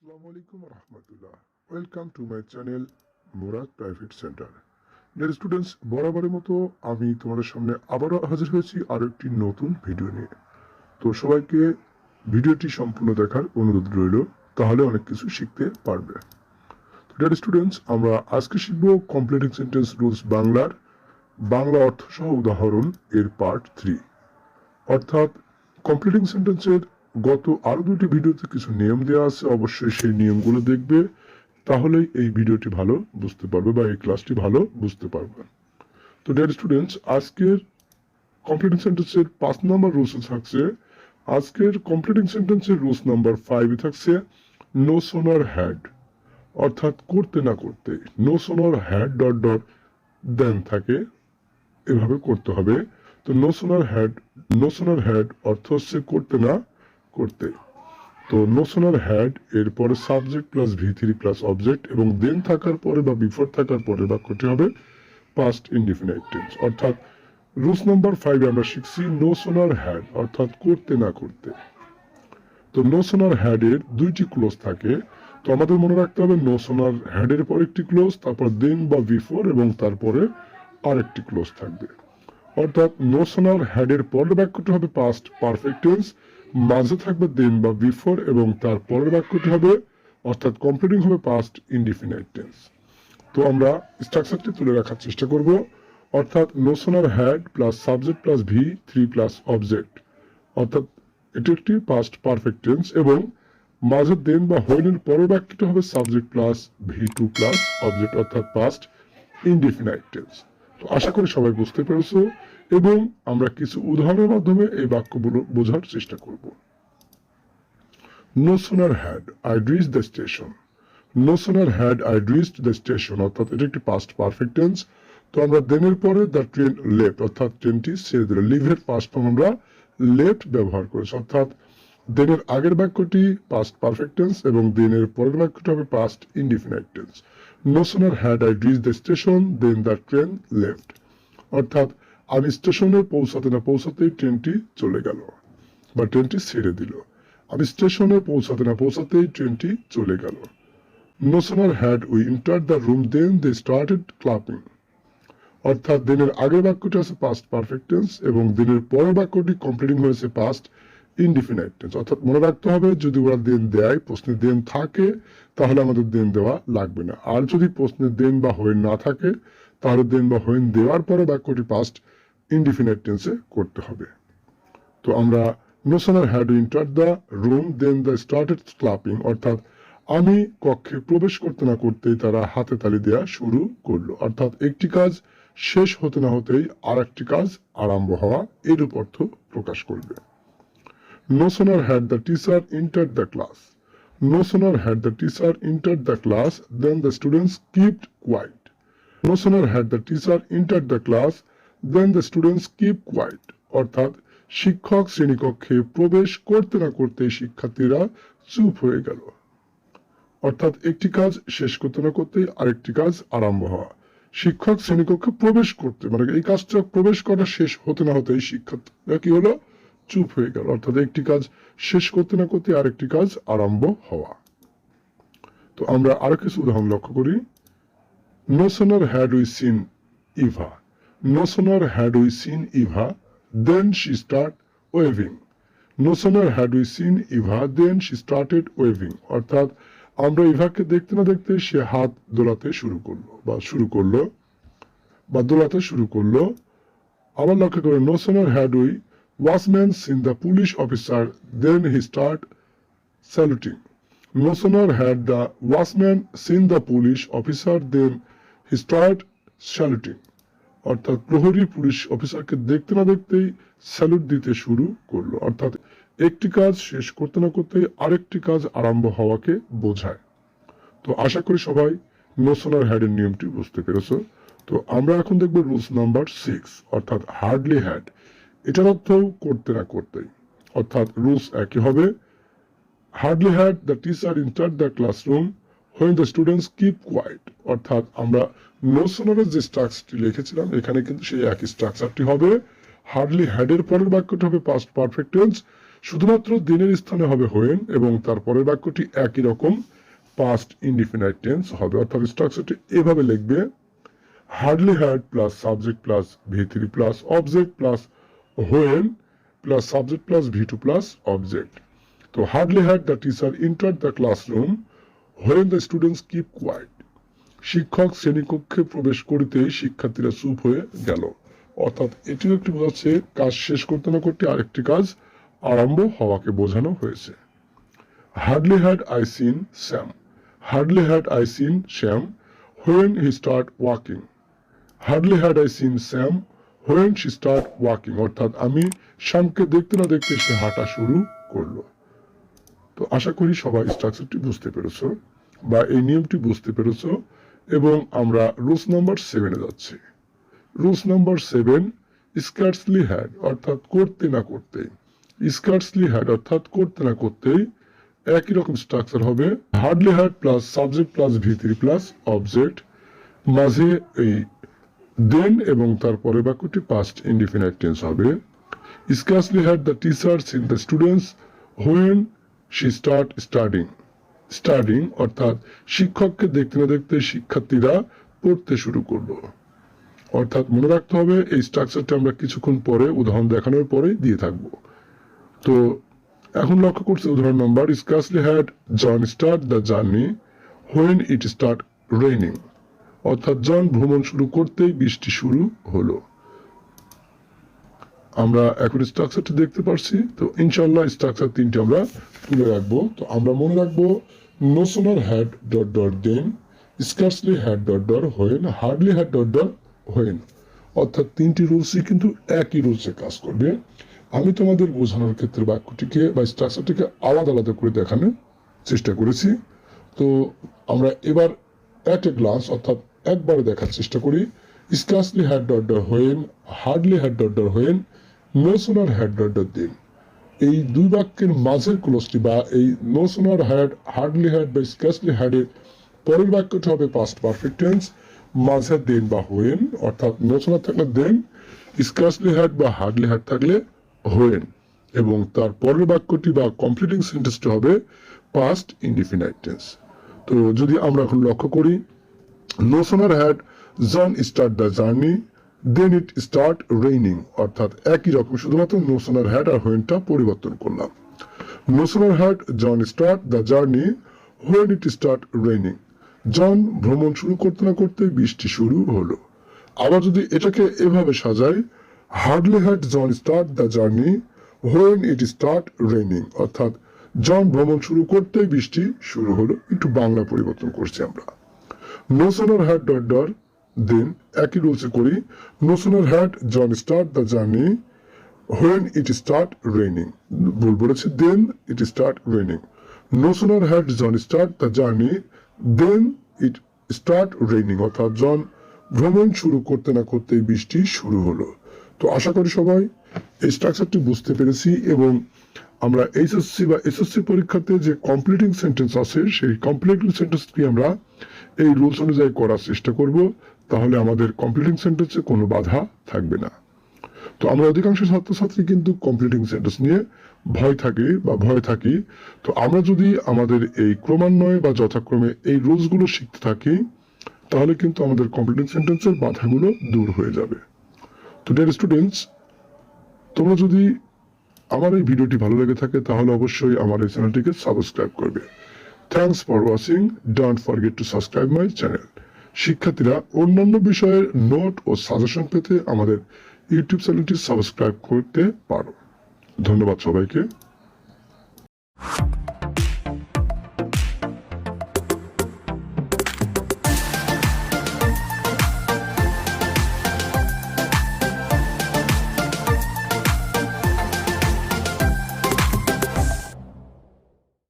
Assalamualaikum warahmatullah. Welcome to my channel Murad Private Center. Dear students, বরাবরের মতো আমি তোমাদের সামনে আবারও হাজির হয়েছি আরো একটি নতুন ভিডিও নিয়ে। তো সবাইকে ভিডিওটি সম্পূর্ণ দেখার অনুরোধ রইল, তাহলে অনেক কিছু শিখতে পারবে। তো ডিয়ার স্টুডেন্টস, আমরা আজকে শিখব কমপ্লিটিং সেন্টেন্স রুলস বাংলার বাংলা অর্থ সহ উদাহরণ এর পার্ট 3। অর্থাৎ কমপ্লিটিং সেন্টেন্সের গত আরো দুটি ভিডিওতে কিছু নিয়ম দেওয়া আছে, অবশ্যই সেই নিয়মগুলো দেখবে, তাহলেই এই ভিডিওটি ভালো বুঝতে পারবে বা এই ক্লাসটি ভালো বুঝতে পারবে। তো ডিয়ার স্টুডেন্টস, আজকের কমপ্লিটিং সেন্টেন্সের 5 নম্বর রুলস থাকছে। আজকের কমপ্লিটিং সেন্টেন্সের রুলস নাম্বার 5 থাকছে নো সোনার হ্যাড, অর্থাৎ করতে না করতে no sooner had dot dot দেন থাকে, এভাবে করতে হবে। তো নো সোনার হ্যাড অর্থ হচ্ছে করতে না করতে। তো নো সোনার হ্যাড এর পরে subject plus V3 plus object এবং দেন থাকার পরে বা বিফোর থাকার পরে বাক্যটি হবে পাস্ট ইনডিফিনিট টেন্স। অর্থাৎ রুলস নাম্বার 5 আমরা শিখছি নো সোনার হ্যাড অর্থাৎ করতে না করতে। তো নো সোনার হ্যাড এর দুইটি ক্লোজ থাকে। তো আমাদের মনে রাখতে হবে নো সোনার হ্যাড এর পর একটি ক্লোজ, তারপর দেন বা বিফোর এবং তারপরে আরেকটি ক্লোজ থাকবে। অর্থাৎ নো সোনার হ্যাড এর পরের বাক্যটি হবে পাস্ট পারফেক্ট টেন্স, মাঝে থাকবে দেন বা বিফোর এবং তার পরের বাক্যটি হবে অর্থাৎ কমপ্লিটিং হবে পাস্ট ইনডিফিনিট টেন্স। তো আমরা স্ট্রাকচারটি তুলে রাখার চেষ্টা করব। অর্থাৎ no sooner had plus subject plus V3 plus object, অর্থাৎ এটি একটি পাস্ট পারফেক্ট টেন্স এবং মাঝে দেন বা হোয়েন এর পরের বাক্যটি হবে subject plus V2 plus object, অর্থাৎ পাস্ট ইনডিফিনিট টেন্স। তো আশা করি সবাই বুঝতে পেরেছো এবং আমরা কিছু উদাহরণের মাধ্যমে এই বাক্যগুলো বোঝার চেষ্টা করব। No sooner had I reached the station. No sooner had I reached the station, অর্থাৎ এটি একটি পাস্ট পারফেক্ট টেন্স। তো আমরা দেনের পরে দ্য ট্রেন লেফট, অর্থাৎ ট্রেনটি ছেড়ে দিল। লিভের পাস্ট ফর্ম আমরা লেফট ব্যবহার করেছি। অর্থাৎ দেনের আগের বাক্যটি পাস্ট পারফেক্ট টেন্স এবং দেনের পরের বাক্যটি হবে past indefinite tense. No sooner had I reached the station then the train left, অর্থাৎ আমি স্টেশনে পৌঁছাতে না পৌঁছাতেই ট্রেনটি চলে গেল বা ট্রেনটি ছেড়ে দিল। আমি স্টেশনে পৌঁছাতে না পৌঁছাতেই ট্রেনটি চলে গেল। No sooner had we entered the room then they started clapping, অর্থাৎ দিনের আগের বাক্যটি আছে পাস্ট পারফেক্ট টেন্স এবং দিনের পরের বাক্যটি কমপ্লিটিং হয়েছে পাস্ট ইনডিফিনিট টেন্স। অর্থাৎ মনে রাখতে হবে যদি ওরা দেন দেয়, প্রশ্নে দেন থাকে, তাহলে আমাদের দেন দেওয়া লাগবে না। আর যদি প্রশ্নে দেন বা হোয়েন না থাকে, তাহলে দেন বা হোয়েন দেওয়ার পরে বাক্যটি পাস্ট ইনডিফিনিট টেন্সে করতে হবে। তো আমরা no sooner had entered the room then the started clapping, অর্থাৎ আমি কক্ষে প্রবেশ করতে না করতেই তারা হাতে তালি দেওয়া শুরু করলো। অর্থাৎ একটি কাজ শেষ হতে না হতেই আর একটি কাজ আরম্ভ হওয়া, এরূপ অর্থ প্রকাশ করবে। No sooner had the teacher entered the class. No sooner had the teacher entered the class than the students kept quiet. No sooner had the teacher entered the class than the students kept quiet, অর্থাৎ শিক্ষক শ্রেণীকক্ষে প্রবেশ করতে না করতেই শিক্ষার্থীরা চুপ হয়ে গেল। অর্থাৎ একটি কাজ শেষ করতে না করতেই আরেকটি কাজ আরম্ভ হওয়া। শিক্ষক শ্রেণীকক্ষে প্রবেশ করতে মানে এই কাজটা প্রবেশ করা শেষ হতে না হতেই শিক্ষার্থীরা কি হলো, চুপ হয়ে গেল। অর্থাৎ একটি কাজ শেষ করতে না করতে আরেকটি কাজ আরম্ভ হওয়া। তো আমরা আরো কিছু উদাহরণ লক্ষ্য করি। No sooner had we seen Eva. No sooner had we seen Eva, then she started waving. No sooner had we seen Eva, then she started waving. অর্থাৎ আমরা ইভাকে দেখতে না দেখতে সে হাত দোলাতে শুরু করলো। আবার লক্ষ্য করে no sooner had we watchman seen the police officer, then he started saluting. No sooner had the watchman seen the police officer, then he started saluting. অর্থাৎ প্রহরী পুলিশ অফিসারকে দেখতে না দেখতেই স্যালুট দিতে শুরু করলো। অর্থাৎ একটি কাজ শেষ করতে না করতেই আরেকটি কাজ আরম্ভ হওয়াকে বোঝায়। তো আশা করি সবাই নো সোনার হ্যাড এর নিয়মটি বুঝতে পেরেছো। তো আমরা এখন দেখবো রুলস নাম্বার 6, অর্থাৎ হার্ডলি হ্যাড। এটার অর্থ করতে না করতেই, অর্থাৎ রুলস একই হবে। Hardly had the teacher entered the classroom when the students keep quite, অর্থাৎ আমরা নো সোনারের যে স্ট্রাকচারটি লিখেছিলাম এখানে কিন্তু সেই একই স্ট্রাকচারটি হবে। হার্ডলি হ্যাড এর পরের বাক্যটি হবে পাস্ট পারফেক্ট টেন্স, শুধুমাত্র দিনের স্থানে হবে হোয়েন এবং তার পরের বাক্যটি একই রকম পাস্ট ইনডিফিনাইট টেন্স হবে, অর্থাৎ স্ট্রাকচারটি এভাবে লিখবে hardly had plus subject plus V3 plus object plus when plus subject plus V2 plus object. তো hardly had the teacher entered the classroom when the students keep quiet. শিক্ষক শ্রেণীকক্ষে প্রবেশ করিতেই শিক্ষার্থীরা চুপ হয়ে গেল, অর্থাৎ এটিও একটি বোঝাচ্ছে কাজ শেষ করতে না করতে আরেকটি কাজ আরম্ভ হওয়াকে বোঝানো হয়েছে। Hardly had I seen Sam, hardly had I seen Shyam when he start walking. Hardly had I seen Sam when she start walking, অর্থাৎ আমি শ্যামকে দেখতে না দেখতে সে হাঁটা শুরু করলো। তো আশা করি সবাই স্ট্রাকচারটি বুঝতে পেরেছো বা এই নিয়মটি বুঝতে পেরেছো, এবং আমরা রুলস নাম্বার 7-এ যাচ্ছি। রুলস নাম্বার 7, স্কার্টসলি হ্যাড অর্থাৎ করতে না করতেই। স্কার্টসলি হ্যাড অর্থাৎ করতে না করতেই একই রকম স্ট্রাকচার হবে, hardly had plus subject plus V3 plus object, মাঝে এই দেন এবং তারপরে বাক্যটি পাস্ট ইনডিফিনাইট টেন্স হবে। Scarcely had the teacher seen the students when she start studying. Studying অর্থাৎ শিক্ষককে দেখতে না দেখতে শিক্ষার্থীরা পড়তে শুরু করলো, অর্থাৎ মনে রাখতে হবে এই স্ট্রাকচারটা আমরা কিছুক্ষণ পরে উদাহরণ দেখানোর পরে দিয়ে থাকবো। তো এখন লক্ষ্য করছি উদাহরণ number, scarcely had John start the journey when it start raining, অর্থাৎ জন ভ্রমণ শুরু করতেই বৃষ্টি শুরু হলো। আমরা এখন স্ট্রাকচারটি দেখতে পারছি। তো ইনশাআল্লাহ স্ট্রাকচার 3টি আমরা তুলে রাখবো। তো আমরা মনে রাখবো no sooner had dot dot then, scarcely had dot dot when, hardly had dot dot when, অর্থাৎ 3টি রুলসই কিন্তু একই রুলসে কাজ করবে। আমি তোমাদের বোঝানোর ক্ষেত্রে বাক্যটিকে বা স্ট্রাকচারটিকে আলাদা আলাদা করে দেখানোর চেষ্টা করেছি। তো আমরা এবার এট এ গ্লান্স অর্থাৎ একবারে দেখার চেষ্টা করি। Scarcely had dot dot when, hardly had dot dot when, no sooner had dot dot then. এই দুই বাক্যের মাঝের ক্লোজটি বা এই no sooner had, hardly had বা স্কার্টসলি হ্যাড এর পরের বাক্যটি হবে পাস্ট পারফেক্ট টেন্স, মাঝে দেন বা হোয়েন, অর্থাৎ নো সোনার থাকলে দেন, স্কার্টসলি হ্যাড বা হার্ডলি হ্যাড থাকলে হোয়েন, এবং তার পরের বাক্যটি বা কমপ্লিটিং সেন্টেন্সটি হবে পাস্ট ইনডিফিনাইট টেন্স। তো যদি আমরা এখন লক্ষ্য করি, no sooner had John start the journey then it start raining, অর্থাৎ একই রকম, শুধুমাত্র নো সোনার হ্যাড আর হোয়েনটা পরিবর্তন করলাম। No sooner had John start the journey when it start raining, John ভ্রমণ শুরু করতে না করতে বৃষ্টি শুরু হলো। আবার যদি এটাকে এভাবে সাজাই, hardly had John start the journey when it start raining, অর্থাৎ জন ভ্রমণ শুরু করতে বৃষ্টি শুরু হলো। একটু বাংলা পরিবর্তন করছি আমরা। No sooner had dot dot দেন, একই রুলসে করি, no sooner had John start the journey when it start raining, ভুল বলেছে, then it start raining. No sooner had John start the journey then it start raining, অর্থাৎ John ভ্রমণ শুরু করতে না করতেই বৃষ্টি শুরু হলো। তো আশা করি সবাই এই স্ট্রাকচারটি বুঝতে পেরেছি, এবং আমরা এইচএসসি বা এসএসসি পরীক্ষাতে যে কমপ্লিটিং সেন্টেন্স আছে সেই কমপ্লিটিং সেন্টেন্সটি আমরা এই রুলস অনুযায়ী করার চেষ্টা করব, তাহলে আমাদের কমপ্লিটিং সেন্টেন্সে কোনো বাধা থাকবে না। তো আমরা অধিকাংশ ছাত্রছাত্রী কিন্তু কমপ্লিটিং সেন্টেন্স নিয়ে ভয় থাকি। তো আমরা যদি আমাদের এই ক্রমান্বয়ে বা যথাক্রমে এই রুলসগুলো শিখতে থাকি, তাহলে কিন্তু আমাদের কমপ্লিটিং সেন্টেন্সের বাধাগুলো দূর হয়ে যাবে। তো ডিয়ার স্টুডেন্টস, তোমরা যদি আমার এই ভিডিওটি ভালো লেগে থাকে তাহলে অবশ্যই আমার এই চ্যানেলটিকে সাবস্ক্রাইব করবে। Thanks for watching, don't forget to subscribe my channel. শিক্ষার্থীরা অন্যান্য বিষয়ের নোট ও সাজেশন পেতে আমাদের ইউটিউব চ্যানেলটি সাবস্ক্রাইব করতে পারো। ধন্যবাদ সবাইকে।